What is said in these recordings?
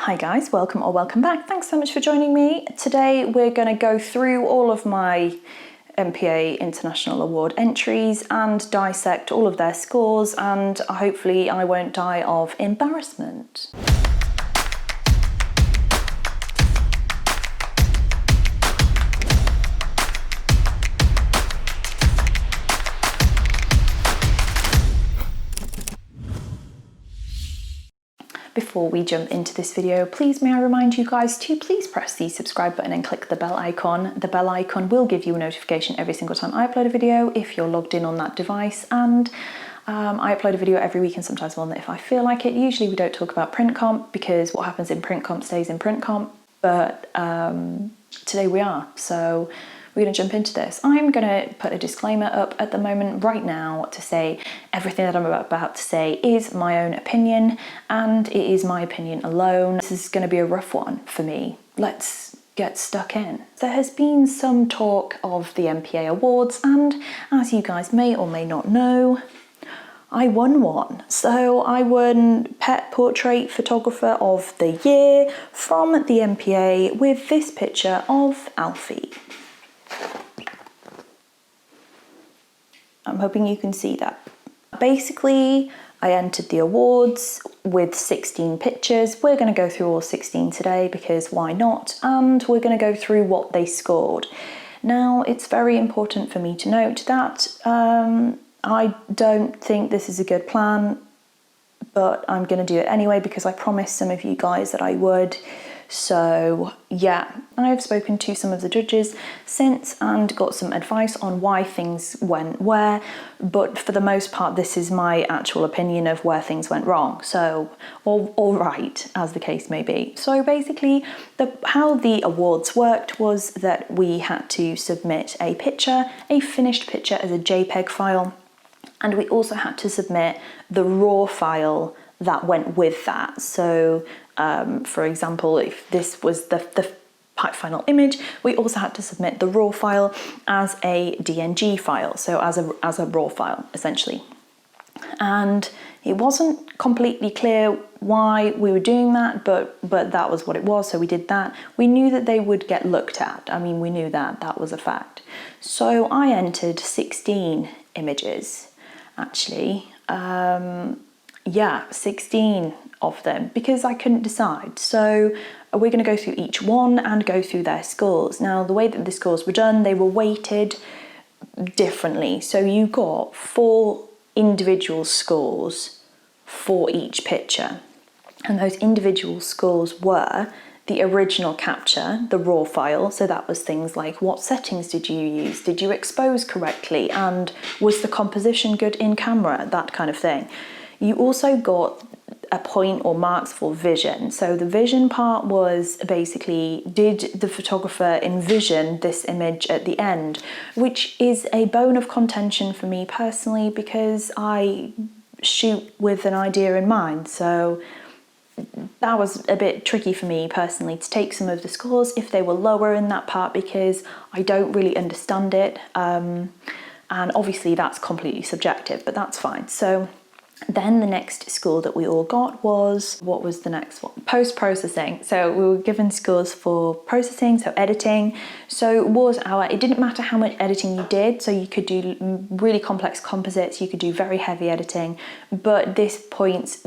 Hi guys, welcome or welcome back. Thanks so much for joining me. Today we're going to go through all of my MPA International Award entries and dissect all of their scores, and hopefully I won't die of embarrassment. Before we jump into this video, please may I remind you guys to please press the subscribe button and click the bell icon. The bell icon will give you a notification every single time I upload a video if you're logged in on that device, and I upload a video every week and sometimes one that if I feel like it. Usually we don't talk about print comp because what happens in print comp stays in print comp, but today we are, so we're going to jump into this. I'm going to put a disclaimer up at the moment right now to say everything that I'm about to say is my own opinion, and it is my opinion alone. This is going to be a rough one for me. Let's get stuck in. There has been some talk of the MPA Awards, and as you guys may or may not know, I won one. So I won Pet Portrait Photographer of the Year from the MPA with this picture of Alfie. I'm hoping you can see that. Basically, I entered the awards with 16 pictures. We're going to go through all 16 today because why not? And we're going to go through what they scored. Now, it's very important for me to note that I don't think this is a good plan, but I'm going to do it anyway because I promised some of you guys that I would. So yeah, I've spoken to some of the judges since and got some advice on why things went where, but for the most part this is my actual opinion of where things went wrong, so all right, as the case may be. So basically how the awards worked was that we had to submit a picture, a finished picture as a JPEG file, and we also had to submit the raw file that went with that. So for example, if this was the final image, we also had to submit the raw file as a DNG file, so as a raw file essentially. And it wasn't completely clear why we were doing that, but that was what it was, so we did that. We knew that they would get looked at. I mean, we knew that was a fact. So I entered 16 images actually. Yeah, 16 of them because I couldn't decide. So we're going to go through each one and go through their scores. Now, the way that the scores were done, they were weighted differently. So you got 4 individual scores for each picture. And those individual scores were the original capture, the raw file. So that was things like what settings did you use? Did you expose correctly? And was the composition good in camera? That kind of thing. You also got a point or marks for vision. So the vision part was basically, did the photographer envision this image at the end, which is a bone of contention for me personally because I shoot with an idea in mind. So that was a bit tricky for me personally to take some of the scores if they were lower in that part because I don't really understand it. And obviously that's completely subjective, but that's fine. So then the next score that we all got was, what was the next one? Post-processing. So we were given scores for processing, so editing. So it didn't matter how much editing you did, so you could do really complex composites, you could do very heavy editing, but these points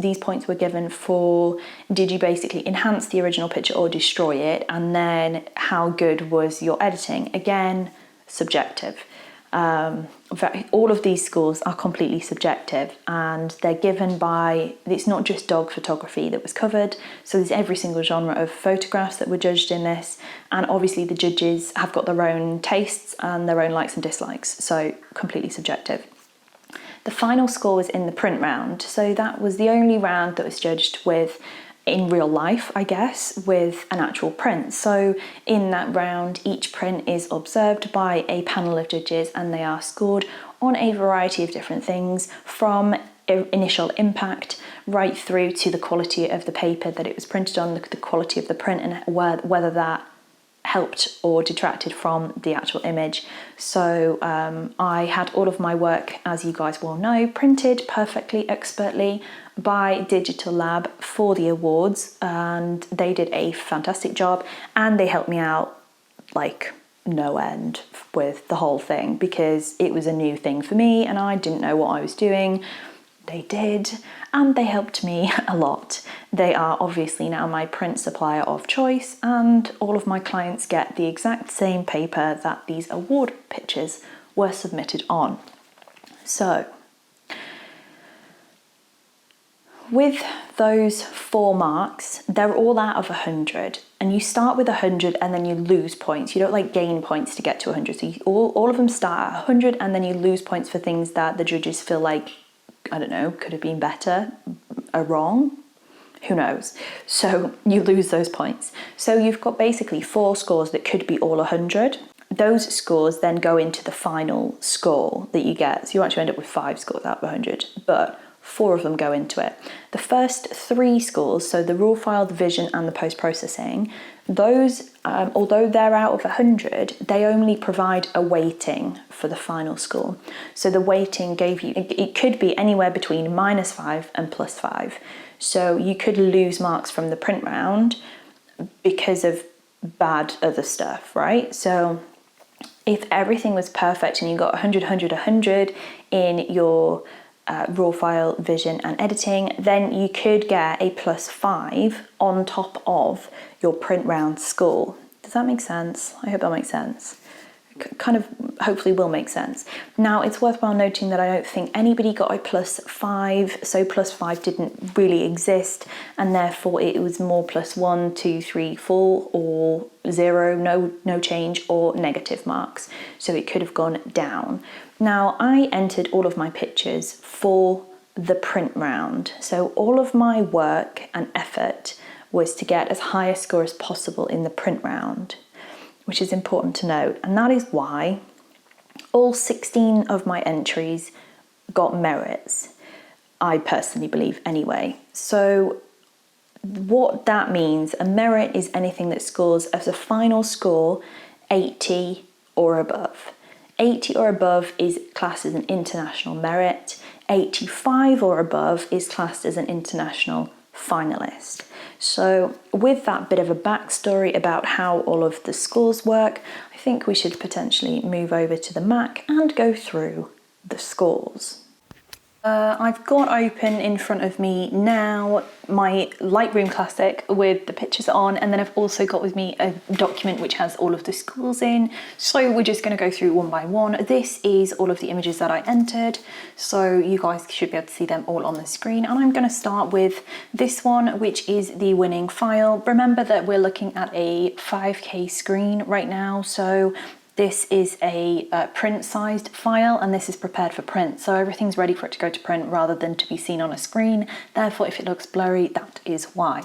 were given for, did you basically enhance the original picture or destroy it, and then how good was your editing? Again, subjective. All of these scores are completely subjective and they're given by, it's not just dog photography that was covered, so there's every single genre of photographs that were judged in this, and obviously the judges have got their own tastes and their own likes and dislikes, so completely subjective. The final score was in the print round, so that was the only round that was judged with in real life, I guess, with an actual print. So in that round, each print is observed by a panel of judges and they are scored on a variety of different things, from initial impact right through to the quality of the paper that it was printed on, the quality of the print, and whether that helped or detracted from the actual image. So I had all of my work, as you guys will know, printed perfectly, expertly by Digital Lab for the awards, and they did a fantastic job, and they helped me out like no end with the whole thing because it was a new thing for me and I didn't know what I was doing. They did, and they helped me a lot. They are obviously now my print supplier of choice, and all of my clients get the exact same paper that these award pictures were submitted on. So with those 4 marks, they're all out of 100, and you start with 100 and then you lose points. You don't like gain points to get to 100. So all of them start at 100 and then you lose points for things that the judges feel like, I don't know, could have been better, are wrong, who knows. So you lose those points. So you've got basically 4 scores that could be all 100. Those scores then go into the final score that you get. So you actually end up with 5 scores out of 100, but 4 of them go into it. The first 3 scores, so the raw file, the vision and the post-processing, those, although they're out of 100, they only provide a weighting for the final score. So the weighting gave you, it could be anywhere between -5 and +5. So you could lose marks from the print round because of bad other stuff, right? So if everything was perfect and you got 100, 100, 100 in your raw file, vision and editing, then you could get a +5 on top of your print round score. Does that make sense? I hope that makes sense. Kind of hopefully will make sense. Now it's worthwhile noting that I don't think anybody got a +5, so +5 didn't really exist, and therefore it was more +1, 2, 3, 4 or 0, no change, or negative marks. So it could have gone down. Now I entered all of my pictures for the print round. So all of my work and effort was to get as high a score as possible in the print round, which is important to note. And that is why all 16 of my entries got merits, I personally believe anyway. So what that means, a merit is anything that scores as a final score 80 or above. 80 or above is classed as an international merit. 85 or above is classed as an international finalist. So with that bit of a backstory about how all of the scores work, I think we should potentially move over to the Mac and go through the scores. I've got open in front of me now my Lightroom Classic with the pictures on, and then I've also got with me a document which has all of the scores in. So we're just going to go through one by one. This is all of the images that I entered, so you guys should be able to see them all on the screen. And I'm going to start with this one, which is the winning file. Remember that we're looking at a 5K screen right now, so this is a print-sized file, and this is prepared for print. So everything's ready for it to go to print rather than to be seen on a screen. Therefore, if it looks blurry, that is why.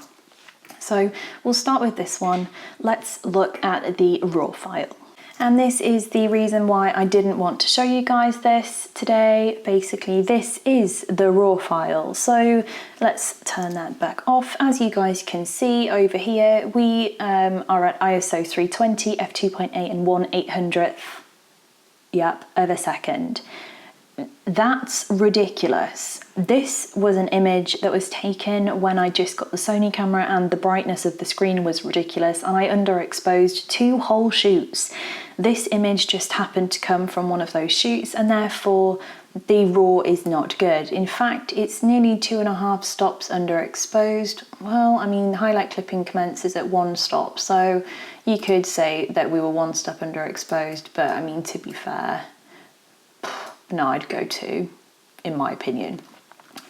So we'll start with this one. Let's look at the raw file. And this is the reason why I didn't want to show you guys this today. Basically, this is the raw file. So let's turn that back off. As you guys can see over here, we are at ISO 320, f2.8 and 1/800th, of a second. That's ridiculous. This was an image that was taken when I just got the Sony camera and the brightness of the screen was ridiculous, and I underexposed 2 whole shoots. This image just happened to come from one of those shoots, and therefore the raw is not good. In fact, it's nearly 2.5 stops underexposed. Well, I mean, highlight clipping commences at 1 stop, so you could say that we were 1 step underexposed, but I mean, to be fair, no, I'd go 2, in my opinion.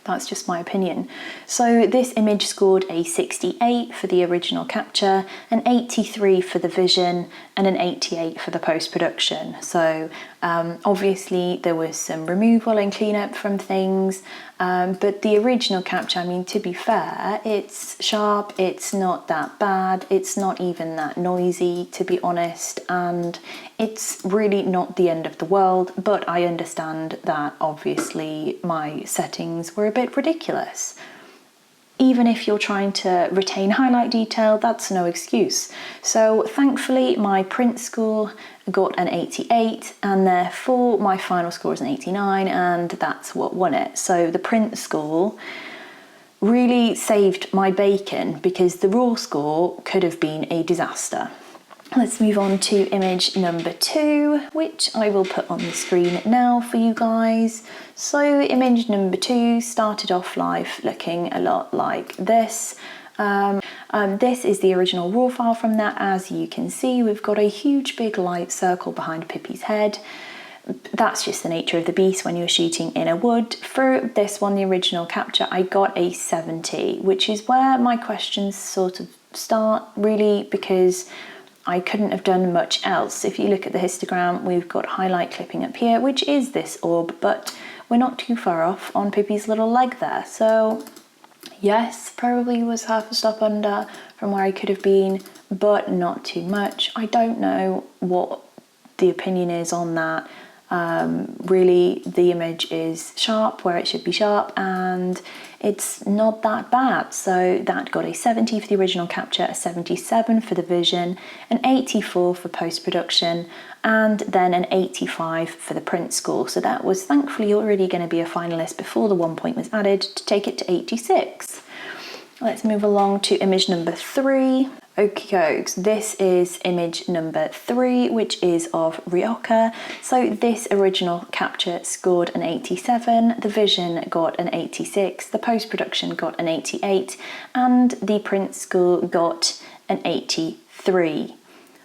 That's just my opinion. So this image scored a 68 for the original capture, an 83 for the vision, and an 88 for the post-production. So obviously there was some removal and cleanup from things, but the original capture, I mean, to be fair, it's sharp, it's not that bad, it's not even that noisy, to be honest, and it's really not the end of the world, but I understand that obviously my settings were a bit ridiculous. even if you're trying to retain highlight detail, that's no excuse. So thankfully my print score got an 88, and therefore my final score is an 89, and that's what won it. So the print score really saved my bacon because the raw score could have been a disaster. Let's move on to image number 2, which I will put on the screen now for you guys. So image number 2 started off life looking a lot like this. This is the original raw file from that. As you can see, we've got a huge big light circle behind Pippi's head. That's just the nature of the beast when you're shooting in a wood. For this one, the original capture, I got a 70, which is where my questions sort of start, really, because I couldn't have done much else. If you look at the histogram, we've got highlight clipping up here, which is this orb, but we're not too far off on Pippi's little leg there. So yes, probably was half a stop under from where I could have been, but not too much. I don't know what the opinion is on that. Really, the image is sharp where it should be sharp, and it's not that bad. So that got a 70 for the original capture, a 77 for the vision, an 84 for post-production, and then an 85 for the print score. So that was thankfully already going to be a finalist before the 1 point was added to take it to 86. Let's move along to image number 3. Okay, this is image number 3, which is of Ryoka. So this original capture scored an 87, the vision got an 86, the post-production got an 88, and the print score got an 83.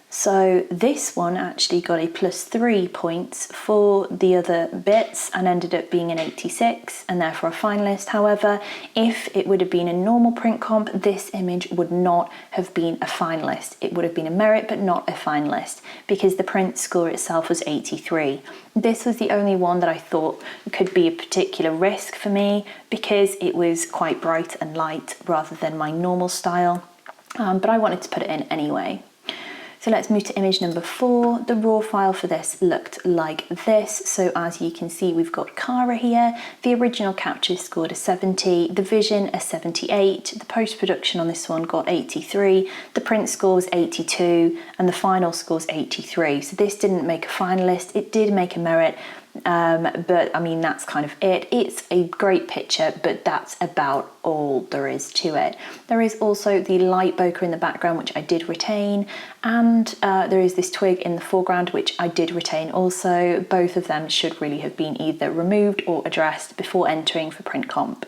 So this one actually got a +3 points for the other bits and ended up being an 86 and therefore a finalist. However, if it would have been a normal print comp, this image would not have been a finalist. It would have been a merit but not a finalist because the print score itself was 83. This was the only one that I thought could be a particular risk for me because it was quite bright and light rather than my normal style, but I wanted to put it in anyway. So let's move to image number 4. The raw file for this looked like this. So as you can see, we've got Kara here. The original capture scored a 70, the vision a 78, the post-production on this one got 83, the print score was 82, and the final score was 83. So this didn't make a finalist, it did make a merit, but I mean, that's kind of it. It's a great picture, but that's about all there is to it. There is also the light bokeh in the background, which I did retain, and there is this twig in the foreground, which I did retain also. Both of them should really have been either removed or addressed before entering for print comp.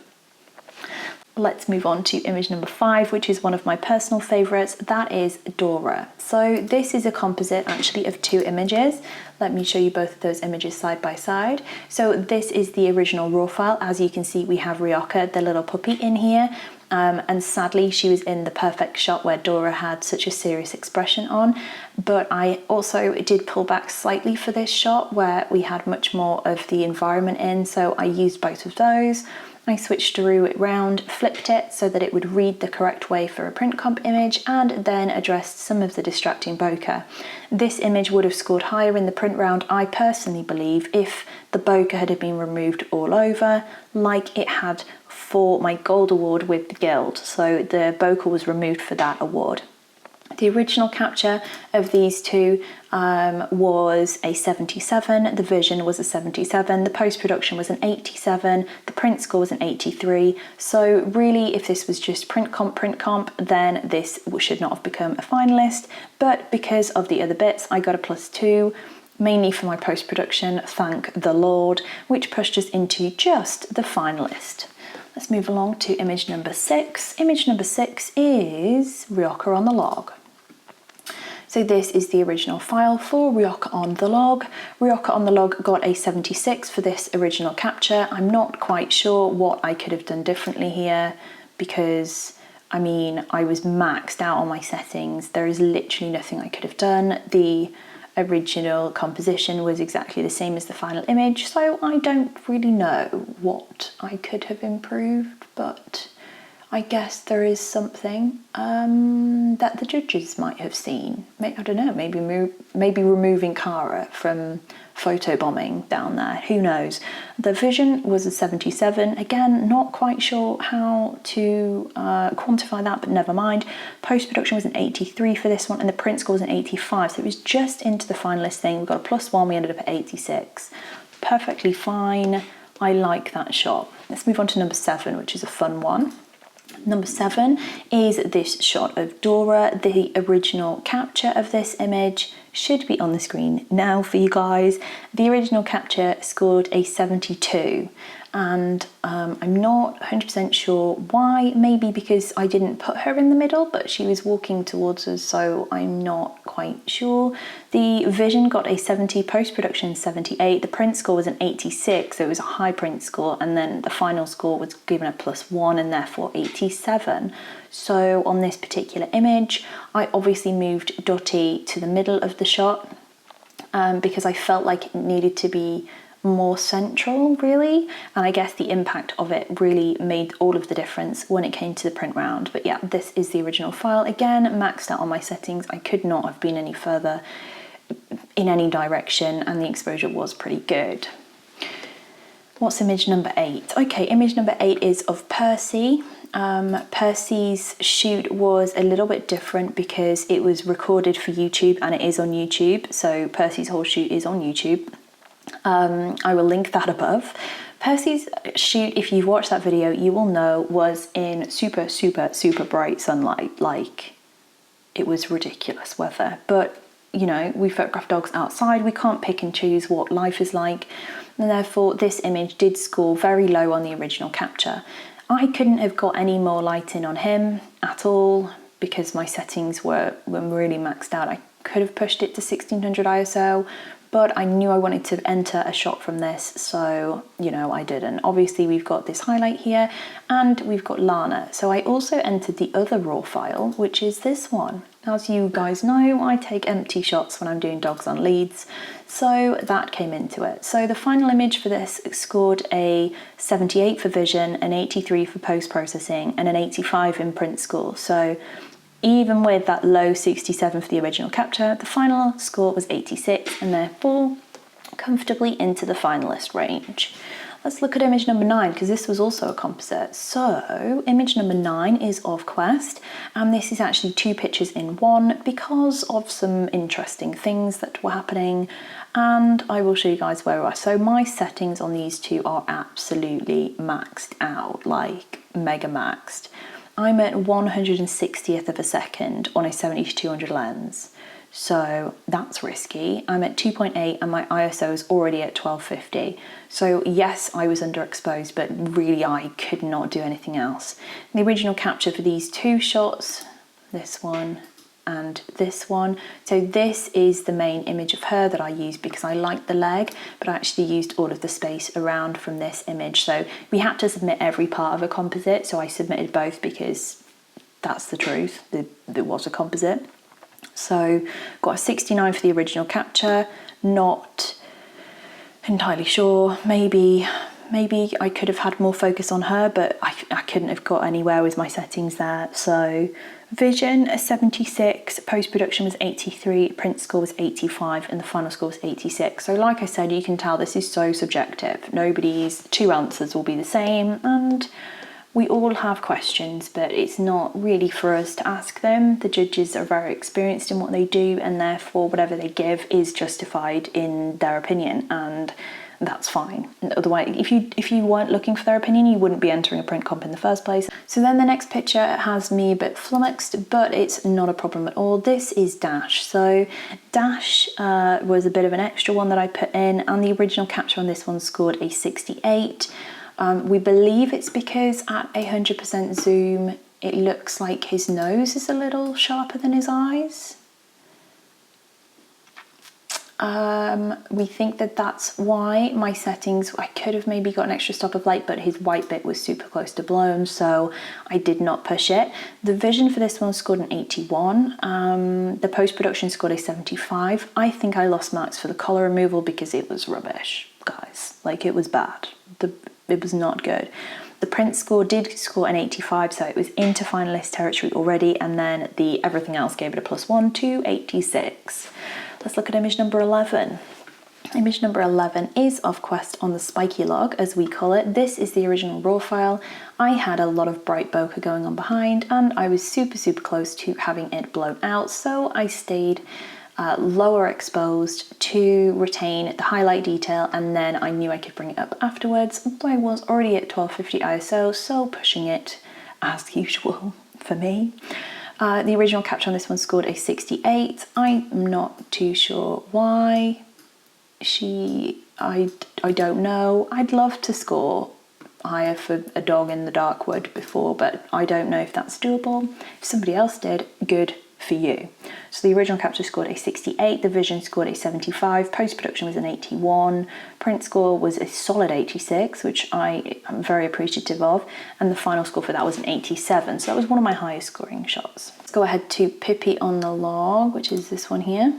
Let's move on to image number 5, which is one of my personal favourites. That is Dora. So this is a composite actually of 2 images. Let me show you both of those images side by side. So this is the original raw file. As you can see, we have Ryoka, the little puppy, in here. And sadly, she was in the perfect shot where Dora had such a serious expression on. But I also did pull back slightly for this shot where we had much more of the environment in. So I used both of those. I switched it round, flipped it so that it would read the correct way for a print comp image, and then addressed some of the distracting bokeh. This image would have scored higher in the print round, I personally believe, if the bokeh had been removed all over, like it had for my gold award with the Guild. So the bokeh was removed for that award. The original capture of these two was a 77, the vision was a 77, the post-production was an 87, the print score was an 83. So really, if this was just print comp, then this should not have become a finalist. But because of the other bits, I got a +2, mainly for my post-production, thank the Lord, which pushed us into just the finalist. Let's move along to image number 6. Image number 6 is Ryoka on the log. So this is the original file for Ryoka on the log. Ryoka on the log got a 76 for this original capture. I'm not quite sure what I could have done differently here because, I mean, I was maxed out on my settings. There is literally nothing I could have done. The original composition was exactly the same as the final image, so I don't really know what I could have improved, but I guess there is something. that the judges might have seen. I don't know, maybe removing Cara from photobombing down there, who knows. The vision was a 77. Again, not quite sure how to quantify that, but never mind. Post-production was an 83 for this one, and the print score was an 85, so it was just into the finalist thing. We got a +1, we ended up at 86. Perfectly fine. I like that shot. Let's move on to number 7, which is a fun one. Number 7 is this shot of Dora. The original capture of this image should be on the screen now for you guys. The original capture scored a 72, and I'm not 100% sure why. Maybe because I didn't put her in the middle, but she was walking towards us, so I'm not quite sure. The vision got a 70, post-production 78, the print score was an 86, so it was a high print score, and then the final score was given a +1 and therefore 87. So on this particular image, I obviously moved Dottie to the middle of the shot because I felt like it needed to be more central, really, and I guess the impact of it really made all of the difference when it came to the print round. But yeah, this is the original file. Again, maxed out on my settings. I could not have been any further in any direction, and the exposure was pretty good. What's image number 8? Okay, image number 8 is of Percy. Percy's shoot was a little bit different because it was recorded for YouTube, and it is on YouTube, so Percy's whole shoot is on YouTube. I will link that above. Percy's shoot, if you've watched that video, you will know, was in super, super, super bright sunlight. Like, it was ridiculous weather. But, you know, we photograph dogs outside. We can't pick and choose what life is like. And therefore, this image did score very low on the original capture. I couldn't have got any more light in on him at all because my settings were really maxed out. I could have pushed it to 1600 ISO, but I knew I wanted to enter a shot from this, so, you know, I didn't. Obviously, we've got this highlight here, and we've got Lana. So I also entered the other raw file, which is this one. As you guys know, I take empty shots when I'm doing dogs on leads, so that came into it. So the final image for this scored a 78 for vision, an 83 for post-processing, and an 85 in print score. So even with that low 67 for the original capture, the final score was 86, and therefore comfortably into the finalist range. Let's look at image number 9, because this was also a composite. So image number 9 is of Quest, and this is actually 2 pictures in one because of some interesting things that were happening, and I will show you guys where we are. So my settings on these two are absolutely maxed out, like mega maxed. I'm at 160th of a second on a 70-200 lens, so that's risky. I'm at 2.8 and my ISO is already at 1250. So yes, I was underexposed, but really I could not do anything else. The original capture for these 2 shots, this one and this one. So this is the main image of her that I used because I liked the leg, but I actually used all of the space around from this image. So we had to submit every part of a composite, so I submitted both because that's the truth. There was a composite. So got a 69 for the original capture, not entirely sure. Maybe I could have had more focus on her, but I couldn't have got anywhere with my settings there. So vision, a 76, post-production was 83, print score was 85, and the final score was 86. So like I said, you can tell this is so subjective. Nobody's 2 answers will be the same, and we all have questions, but it's not really for us to ask them. The judges are very experienced in what they do, and therefore whatever they give is justified in their opinion, and that's fine. Otherwise, if you weren't looking for their opinion, you wouldn't be entering a print comp in the first place. So then the next picture has me a bit flummoxed, but it's not a problem at all. This is Dash. So Dash was a bit of an extra one that I put in, and the original capture on this one scored a 68. We believe it's because at 100% zoom, it looks like his nose is a little sharper than his eyes. We think that that's why my settings, I could have maybe got an extra stop of light, but his white bit was super close to blown, so I did not push it. The vision for this one scored an 81. The post-production scored a 75. I think I lost marks for the collar removal because it was rubbish, guys. Like, it was bad. It was not good. The print score did score an 85, so it was into finalist territory already, and then the everything else gave it a +1 to 86. Let's look at image number 11. Image number 11 is of Quest on the spiky log, as we call it. This is the original raw file. I had a lot of bright bokeh going on behind, and I was super close to having it blown out, so I stayed lower exposed to retain the highlight detail, and then I knew I could bring it up afterwards, although I was already at 1250 ISO, so pushing it as usual for me. The original capture on this one scored a 68. I'm not too sure why. I don't know. I'd love to score higher for a dog in the dark wood before, but I don't know if that's doable. If somebody else did, good for you. So the original capture scored a 68, the vision scored a 75, post-production was an 81, print score was a solid 86, which I am very appreciative of, and the final score for that was an 87, so that was one of my highest scoring shots. Let's go ahead to Pippi on the log, which is this one here.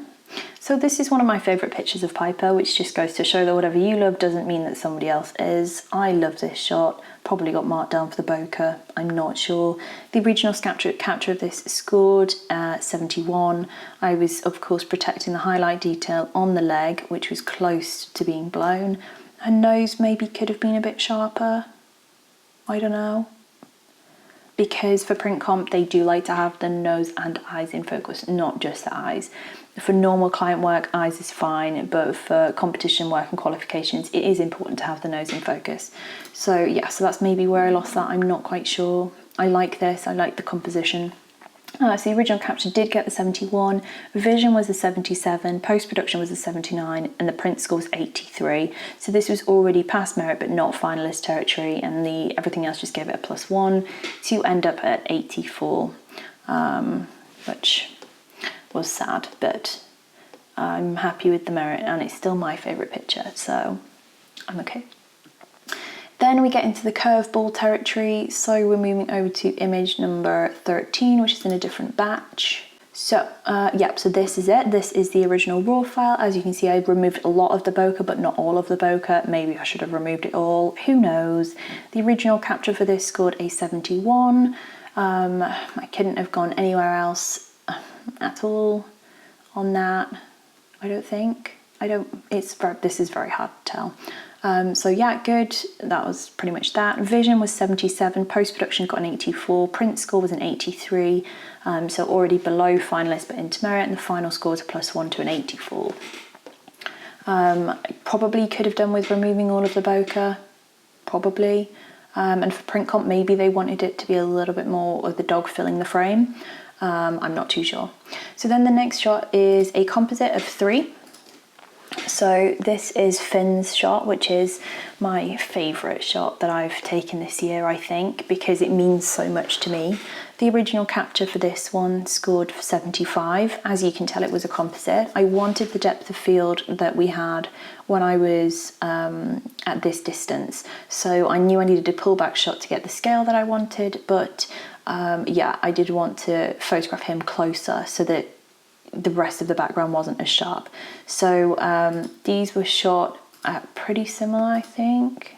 So this is one of my favourite pictures of Piper, which just goes to show that whatever you love doesn't mean that somebody else is. I love this shot, probably got marked down for the bokeh, I'm not sure. The original capture of this scored 71. I was of course protecting the highlight detail on the leg, which was close to being blown. Her nose maybe could have been a bit sharper, I don't know. Because for print comp, they do like to have the nose and eyes in focus, not just the eyes. For normal client work, eyes is fine, but for competition work and qualifications, it is important to have the nose in focus. So yeah, so that's maybe where I lost that, I'm not quite sure. I like this, I like the composition. So the original capture did get the 71, vision was a 77, post-production was a 79, and the print score was 83. So this was already past merit but not finalist territory, and everything else just gave it a +1 to end up at 84, which was sad, but I'm happy with the merit, and it's still my favourite picture, so I'm okay. Then we get into the curveball territory, so we're moving over to image number 13, which is in a different batch. So, so this is it. This is the original raw file. As you can see, I've removed a lot of the bokeh, but not all of the bokeh. Maybe I should have removed it all, who knows. The original capture for this scored a 71. I couldn't have gone anywhere else at all on that, I don't think. This is very hard to tell. So yeah, good, that was pretty much that. Vision was 77, post-production got an 84, print score was an 83, so already below finalist but into merit, and the final score was a +1 to an 84. Probably could have done with removing all of the bokeh, probably. And for print comp, maybe they wanted it to be a little bit more of the dog filling the frame. I'm not too sure. So then the next shot is a composite of 3. So this is Finn's shot, which is my favourite shot that I've taken this year, I think, because it means so much to me. The original capture for this one scored 75. As you can tell, it was a composite. I wanted the depth of field that we had when I was at this distance. So I knew I needed a pullback shot to get the scale that I wanted, but yeah, I did want to photograph him closer so that the rest of the background wasn't as sharp. So these were shot at pretty similar, I think.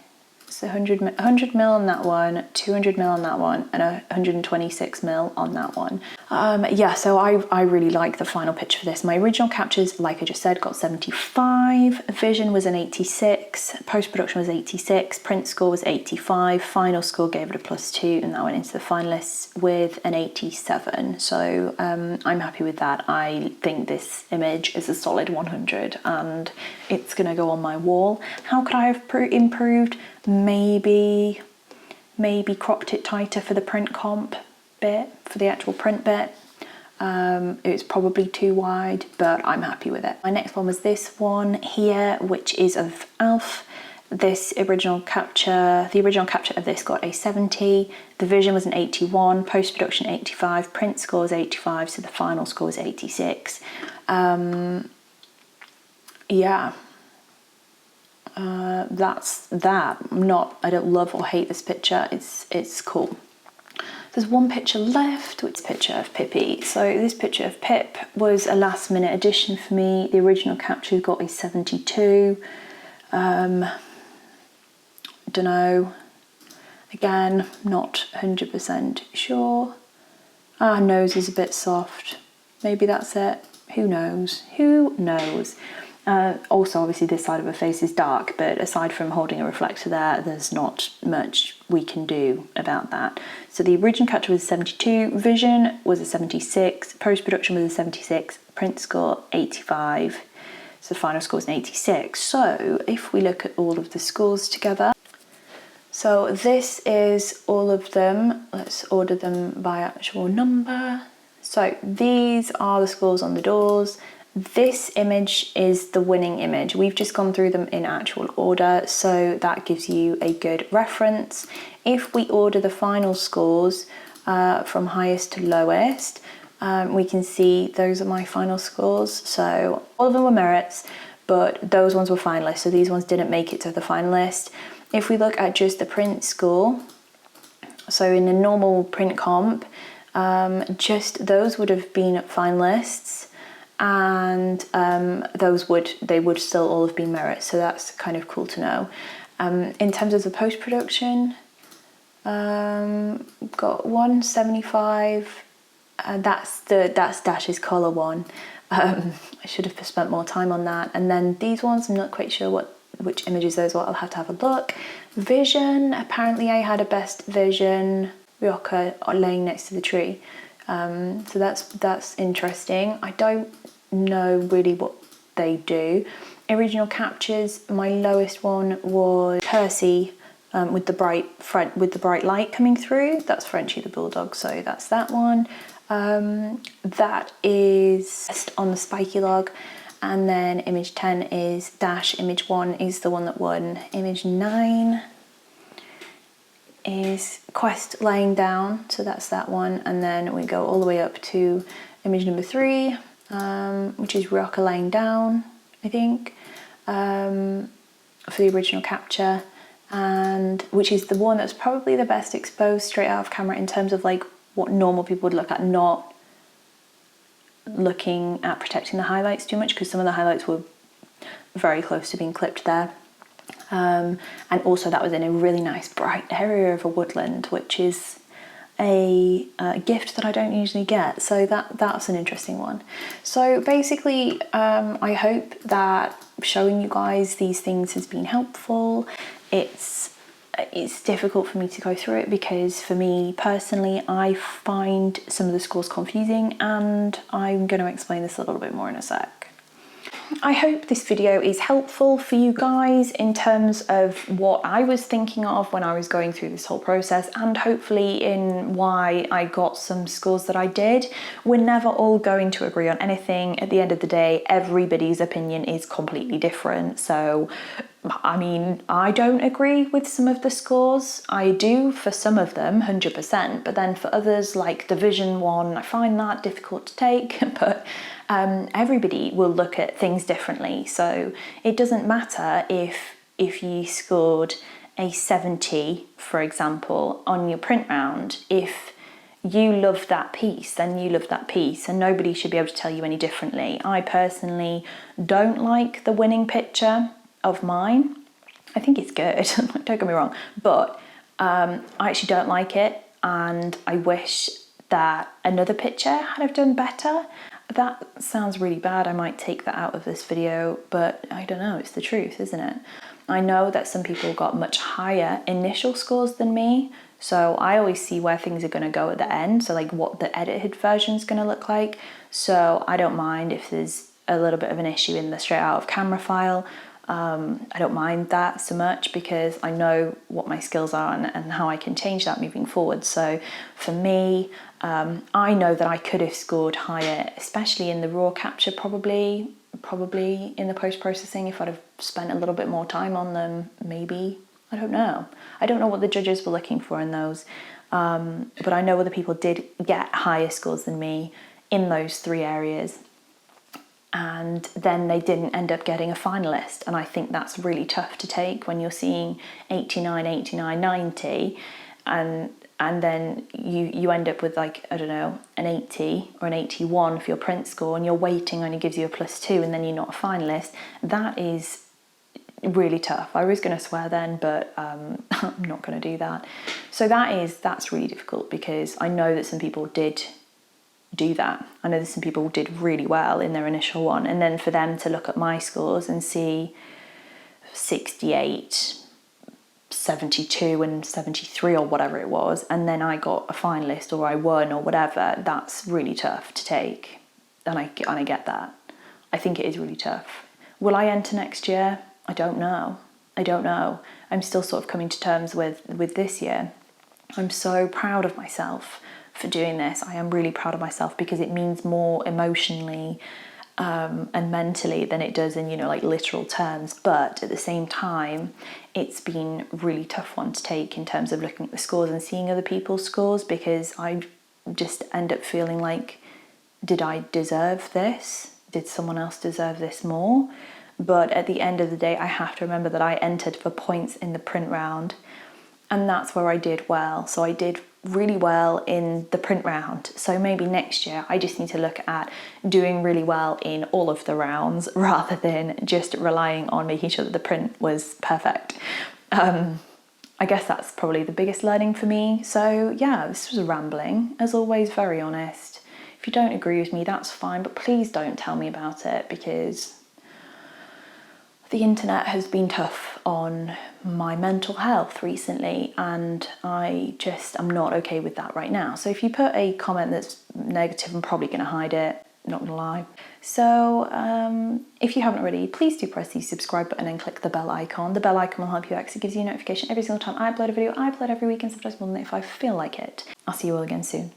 So 100 mil on that one, 200 mil on that one, and 126 mil on that one. Yeah, so I really like the final picture for this. My original captures, like I just said, got 75. Vision was an 86. Post-production was 86. Print score was 85. Final score gave it a +2, and that went into the finalists with an 87. So I'm happy with that. I think this image is a solid 100, and it's gonna go on my wall. How could I have improved? Maybe cropped it tighter for the print comp bit, for the actual print bit. It was probably too wide, but I'm happy with it. My next one was this one here, which is of Alf. The original capture of this got a 70. The vision was an 81, post-production 85, print score was 85, so the final score was 86. Yeah. That's that. I don't love or hate this picture. It's cool. There's one picture left, which is a picture of Pippi. So this picture of Pip was a last minute addition for me. The original capture got a 72. Don't know. Again, not 100% sure. Nose is a bit soft. Maybe that's it. Who knows? Who knows? Also, obviously, this side of her face is dark, but aside from holding a reflector there, there's not much we can do about that. So the original capture was a 72, vision was a 76, post-production was a 76, print score 85, so the final score is an 86. So if we look at all of the scores together, so this is all of them. Let's order them by actual number. So these are the scores on the doors. This image is the winning image. We've just gone through them in actual order, so that gives you a good reference. If we order the final scores from highest to lowest, we can see those are my final scores. So all of them were merits, but those ones were finalists, so these ones didn't make it to the finalist. If we look at just the print score, so in a normal print comp, just those would have been finalists, and they would still all have been merits, so that's kind of cool to know. In terms of the post-production, got 175, that's Dash's colour one. I should have spent more time on that. And then these ones, I'm not quite sure which images those were. I'll have to have a look. Vision, apparently I had a best vision Ryoka laying next to the tree. So that's interesting. I don't know really what they do. Original captures, my lowest one was Percy with the bright light coming through. That's Frenchie the Bulldog, so that's that one. That is on the spiky log. And then image 10 is Dash, image 1 is the one that won. Image 9 is Quest laying down, so that's that one. And then we go all the way up to image number 3, which is Ryoka laying down, I think, for the original capture, and which is the one that's probably the best exposed straight out of camera in terms of like what normal people would look at, not looking at protecting the highlights too much, because some of the highlights were very close to being clipped there. And also that was in a really nice bright area of a woodland, which is a gift that I don't usually get, so that's an interesting one. So basically, I hope that showing you guys these things has been helpful. It's difficult for me to go through it because for me personally, I find some of the scores confusing, and I'm going to explain this a little bit more in a sec. I hope this video is helpful for you guys in terms of what I was thinking of when I was going through this whole process, and hopefully in why I got some scores that I did. We're never all going to agree on anything. At the end of the day, everybody's opinion is completely different. So, I mean, I don't agree with some of the scores. I do for some of them, 100%, but then for others, like the Vision one, I find that difficult to take, but everybody will look at things differently. So it doesn't matter if you scored a 70, for example, on your print round. If you love that piece, then you love that piece, and nobody should be able to tell you any differently. I personally don't like the winning picture of mine. I think it's good, don't get me wrong, but I actually don't like it, and I wish that another picture had have done better. That sounds really bad. I might take that out of this video, but I don't know, it's the truth, isn't it? I know that some people got much higher initial scores than me, so I always see where things are going to go at the end, so like what the edited version is going to look like. So I don't mind if there's a little bit of an issue in the straight out of camera file. I don't mind that so much because I know what my skills are and how I can change that moving forward. So for me, I know that I could have scored higher, especially in the raw capture, probably in the post-processing if I'd have spent a little bit more time on them, maybe. I don't know. I don't know what the judges were looking for in those, but I know other people did get higher scores than me in those 3 areas. And then they didn't end up getting a finalist, and I think that's really tough to take when you're seeing 89, 89, 90, and then you end up with, like, I don't know, an 80 or an 81 for your print score, and your weighting only gives you a +2, and then you're not a finalist. That is really tough. I was going to swear then, but I'm not going to do that. So that's really difficult, because I know that some people did do that. I know that some people did really well in their initial one, and then for them to look at my scores and see 68, 72 and 73 or whatever it was, and then I got a finalist or I won or whatever, that's really tough to take. And I get that. I think it is really tough. Will I enter next year? I don't know. I'm still sort of coming to terms with this year. I'm so proud of myself for doing this. I am really proud of myself, because it means more emotionally and mentally than it does in, like literal terms. But at the same time, it's been a really tough one to take in terms of looking at the scores and seeing other people's scores, because I just end up feeling like, did I deserve this? Did someone else deserve this more? But at the end of the day, I have to remember that I entered for points in the print round, and that's where I did well. So I did really well in the print round. So maybe next year I just need to look at doing really well in all of the rounds, rather than just relying on making sure that the print was perfect. I guess that's probably the biggest learning for me. So yeah, this was rambling. As always, very honest. If you don't agree with me, that's fine, but please don't tell me about it, because the internet has been tough on my mental health recently, and I'm not okay with that right now. So if you put a comment that's negative, I'm probably going to hide it, not going to lie. So if you haven't already, please do press the subscribe button and click the bell icon. The bell icon will help you out, it gives you a notification every single time I upload a video. I upload every week, and sometimes more than that if I feel like it. I'll see you all again soon.